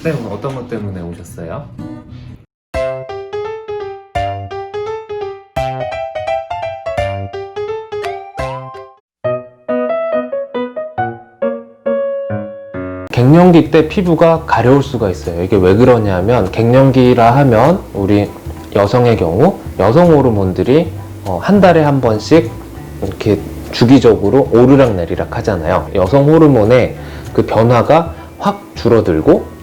네, 오늘 어떤 것 때문에 오셨어요? 갱년기 때 피부가 가려울 수가 있어요. 이게 왜 그러냐면 갱년기라 하면 우리 여성의 경우 여성 호르몬들이 한 달에 한 번씩 이렇게 주기적으로 오르락 내리락 하잖아요. 여성 호르몬의 그 변화가 확 줄어들고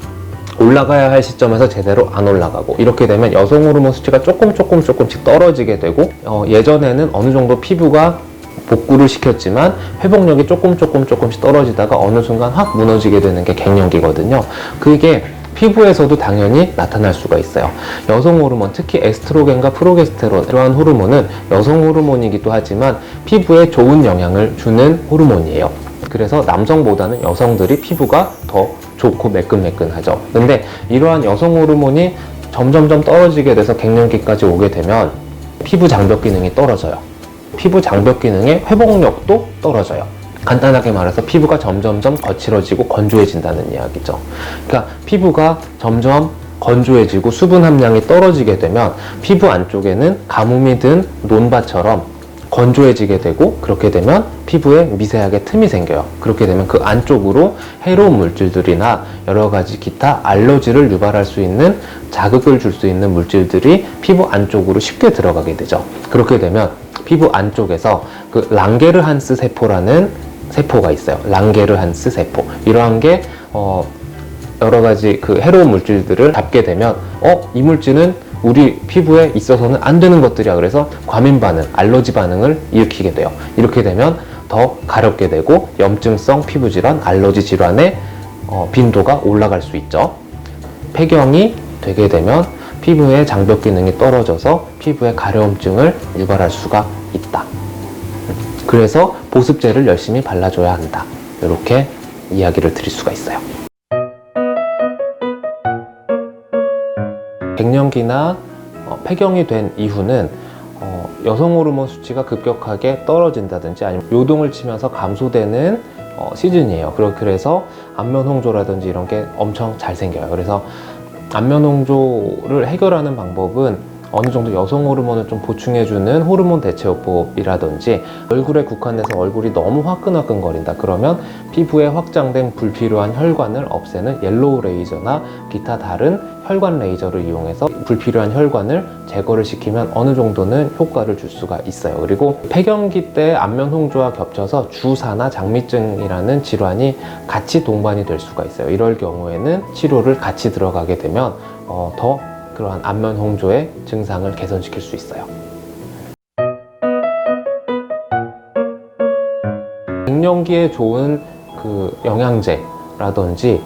올라가야 할 시점에서 제대로 안 올라가고, 이렇게 되면 여성 호르몬 수치가 조금씩 떨어지게 되고, 예전에는 어느 정도 피부가 복구를 시켰지만 회복력이 조금씩 떨어지다가 어느 순간 확 무너지게 되는 게 갱년기거든요. 그게 피부에서도 당연히 나타날 수가 있어요. 여성 호르몬, 특히 에스트로겐과 프로게스테론, 이러한 호르몬은 여성 호르몬이기도 하지만 피부에 좋은 영향을 주는 호르몬이에요. 그래서 남성보다는 여성들이 피부가 더 좋고 매끈매끈하죠. 근데 이러한 여성 호르몬이 점점점 떨어지게 돼서 갱년기까지 오게 되면 피부 장벽 기능이 떨어져요. 피부 장벽 기능의 회복력도 떨어져요. 간단하게 말해서 피부가 점점점 거칠어지고 건조해진다는 이야기죠. 그러니까 피부가 점점 건조해지고 수분 함량이 떨어지게 되면 피부 안쪽에는 가뭄이 든 논밭처럼 건조해지게 되고, 그렇게 되면 피부에 미세하게 틈이 생겨요. 그렇게 되면 그 안쪽으로 해로운 물질들이나 여러 가지 기타 알러지를 유발할 수 있는, 자극을 줄 수 있는 물질들이 피부 안쪽으로 쉽게 들어가게 되죠. 그렇게 되면 피부 안쪽에서 그 랑게르한스 세포라는 세포가 있어요. 랑게르한스 세포. 이러한 게 여러 가지 그 해로운 물질들을 잡게 되면 이 물질은 우리 피부에 있어서는 안 되는 것들이야. 그래서 과민 반응, 알러지 반응을 일으키게 돼요. 이렇게 되면 더 가렵게 되고 염증성 피부 질환, 알러지 질환의 빈도가 올라갈 수 있죠. 폐경이 되게 되면 피부의 장벽 기능이 떨어져서 피부에 가려움증을 유발할 수가 있다. 그래서 보습제를 열심히 발라줘야 한다. 이렇게 이야기를 드릴 수가 있어요. 갱년기나 폐경이 된 이후는 여성 호르몬 수치가 급격하게 떨어진다든지 아니면 요동을 치면서 감소되는 시즌이에요. 그래서 안면 홍조라든지 이런 게 엄청 잘 생겨요. 그래서 안면 홍조를 해결하는 방법은 어느 정도 여성 호르몬을 좀 보충해주는 호르몬 대체요법이라든지, 얼굴에 국한돼서 얼굴이 너무 화끈화끈거린다 그러면 피부에 확장된 불필요한 혈관을 없애는 옐로우 레이저나 기타 다른 혈관 레이저를 이용해서 불필요한 혈관을 제거를 시키면 어느 정도는 효과를 줄 수가 있어요. 그리고 폐경기 때 안면 홍조와 겹쳐서 주사나 장미증이라는 질환이 같이 동반이 될 수가 있어요. 이럴 경우에는 치료를 같이 들어가게 되면 더 그러한 안면 홍조의 증상을 개선시킬 수 있어요. 갱년기에 좋은 그 영양제라든지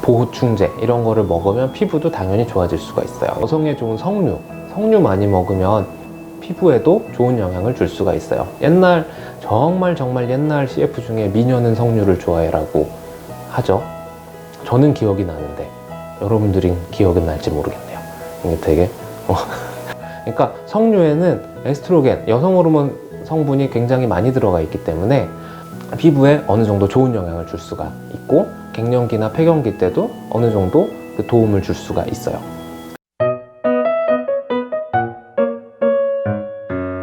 보충제 이런 거를 먹으면 피부도 당연히 좋아질 수가 있어요. 여성에 좋은 석류 많이 먹으면 피부에도 좋은 영향을 줄 수가 있어요. 옛날 정말 옛날 CF 중에 미녀는 석류를 좋아해라고 하죠. 저는 기억이 나는데 여러분들이 기억은 날지 모르겠네요. 이게 되게 그러니까 석류에는 에스트로겐, 여성 호르몬 성분이 굉장히 많이 들어가 있기 때문에 피부에 어느 정도 좋은 영향을 줄 수가 있고, 갱년기나 폐경기 때도 어느 정도 그 도움을 줄 수가 있어요.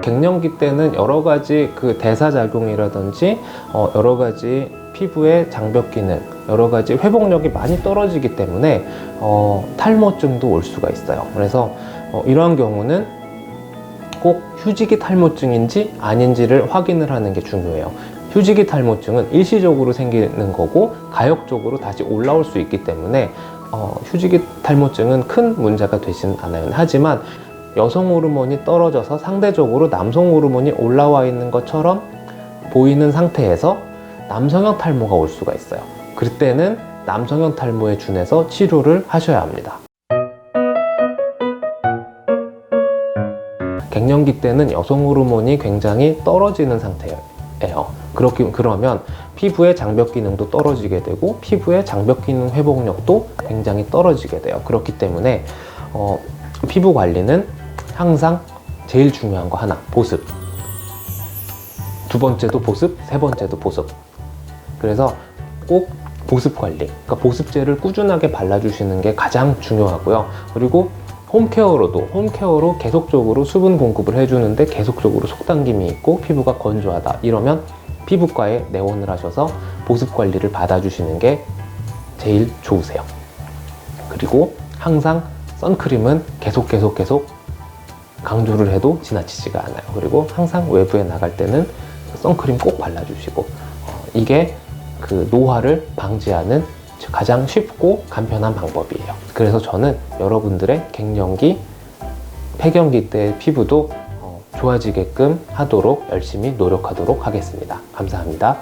갱년기 때는 여러 가지 그 대사작용이라든지 여러 가지 피부의 장벽 기능, 여러 가지 회복력이 많이 떨어지기 때문에 탈모증도 올 수가 있어요. 그래서 이러한 경우는 꼭 휴지기 탈모증인지 아닌지를 확인을 하는 게 중요해요. 휴지기 탈모증은 일시적으로 생기는 거고 가역적으로 다시 올라올 수 있기 때문에 휴지기 탈모증은 큰 문제가 되지는 않아요. 하지만 여성 호르몬이 떨어져서 상대적으로 남성 호르몬이 올라와 있는 것처럼 보이는 상태에서 남성형 탈모가 올 수가 있어요. 그때는 남성형 탈모에 준해서 치료를 하셔야 합니다. 갱년기 때는 여성 호르몬이 굉장히 떨어지는 상태예요. 그러면 피부의 장벽 기능도 떨어지게 되고 피부의 장벽 기능 회복력도 굉장히 떨어지게 돼요. 그렇기 때문에 피부 관리는 항상 제일 중요한 거 하나, 보습. 두 번째도 보습, 세 번째도 보습. 그래서 꼭 보습 관리, 그러니까 보습제를 꾸준하게 발라주시는 게 가장 중요하고요. 그리고 홈케어로 계속적으로 수분 공급을 해주는데 계속적으로 속당김이 있고 피부가 건조하다 이러면 피부과에 내원을 하셔서 보습 관리를 받아주시는 게 제일 좋으세요. 그리고 항상 선크림은 계속 강조를 해도 지나치지가 않아요. 그리고 항상 외부에 나갈 때는 선크림 꼭 발라주시고, 이게 그 노화를 방지하는 가장 쉽고 간편한 방법이에요. 그래서 저는 여러분들의 갱년기, 폐경기 때 피부도 좋아지게끔 하도록 열심히 노력하도록 하겠습니다. 감사합니다.